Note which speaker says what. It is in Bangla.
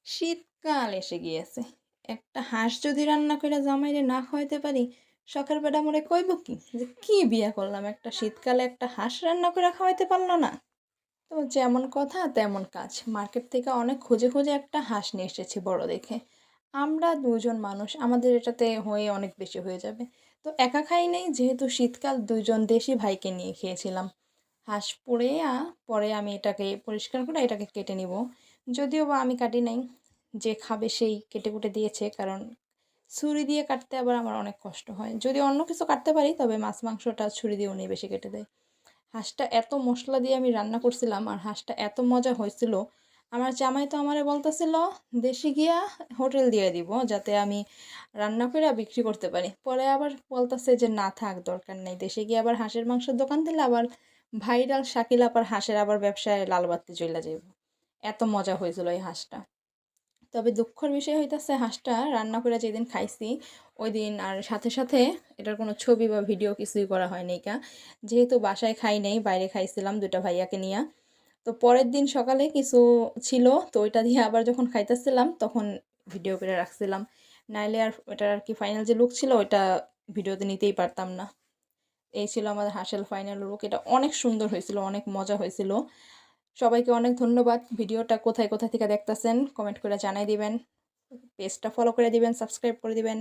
Speaker 1: শীতকাল এসে গিয়েছে। একটা হাঁস যদি রান্না কইরা জামাইরে না খাওয়াইতে পারি, শখের বেটা মোরে কইব কি? যে কি বিয়া করলাম একটা শীতকালে একটা হাঁস রান্না কইরা খাওয়াইতে পারল না? তো যেমন কথা তেমন কাজ। মার্কেট থেকে অনেক খুঁজে, খুঁজে একটা হাঁস নিয়ে এসেছি বড় দেখে। আমরা ২ জন মানুষ, আমাদের এটাতে হয়ে অনেক বেশি হয়ে যাবে। তো একা খাই নাই, যেহেতু শীতকাল ২ জন দেশি ভাইকে নিয়ে খেয়েছিলাম। হাঁস পরে আমি এটাকে পরিষ্কার করে এটাকে কেটে নিব। যদিও বা আমি কাটি নাই, যে খাবে সেই কেটে-কুটে দিয়েছে। কারণ ছুরি দিয়ে কাটতে আবার আমার অনেক কষ্ট হয়। যদি অন্য কিছু কাটতে পারি তবে মাছ-মাংসটা ছুরি দিয়ে উনি বেশি কেটে দেয়। হাঁসটা এত মসলা দিয়ে আমি রান্না করছিলাম আর হাঁসটা এত মজা হয়েছিল, আমার জামাই তো আমারে বলতেছিল দেশে গিয়া হোটেল দিয়ে দিব যাতে আমি রান্না করে বিক্রি করতে পারি। পরে আবার বলতেছে যে না থাক, দরকার নেই, দেশে গিয়ে আবার হাঁসের মাংসের দোকান দিলে আবার ভাইরাল শাকিল আপার হাঁসের আবার ব্যবসায় লাল বাতি জ্বলে যাইব। এত মজা হয়েছিল এই হাঁসটা। তবে দুঃখের বিষয় হইতাছে হাঁসটা রান্না করে যেদিন খাইছি ওই দিন আর সাথে সাথে এটার কোনো ছবি বা ভিডিও কিছুই করা হয়নি কা, যেহেতু বাসায় খাই নাই, বাইরে খাইছিলাম ২টা ভাইয়াকে নিয়া। তো পরের দিন সকালে কিছু ছিল, তো ওইটা দিয়ে আবার যখন খাইতেছিলাম তখন ভিডিও করে রাখছিলাম। নাইলে আর এটার আর কি ফাইনাল যে লুক ছিল ওইটা ভিডিওতে নিতেই পারতাম না। এই ছিল আমাদের হাঁসের ফাইনাল লুক। এটা অনেক সুন্দর হয়েছিল, অনেক মজা হয়েছিল। সবাইকে অনেক ধন্যবাদ। ভিডিওটা কোথায় কোথা থেকে দেখতেছেন কমেন্ট করে জানাই দিবেন। পেজটা ফলো করে দিবেন, সাবস্ক্রাইব করে দিবেন।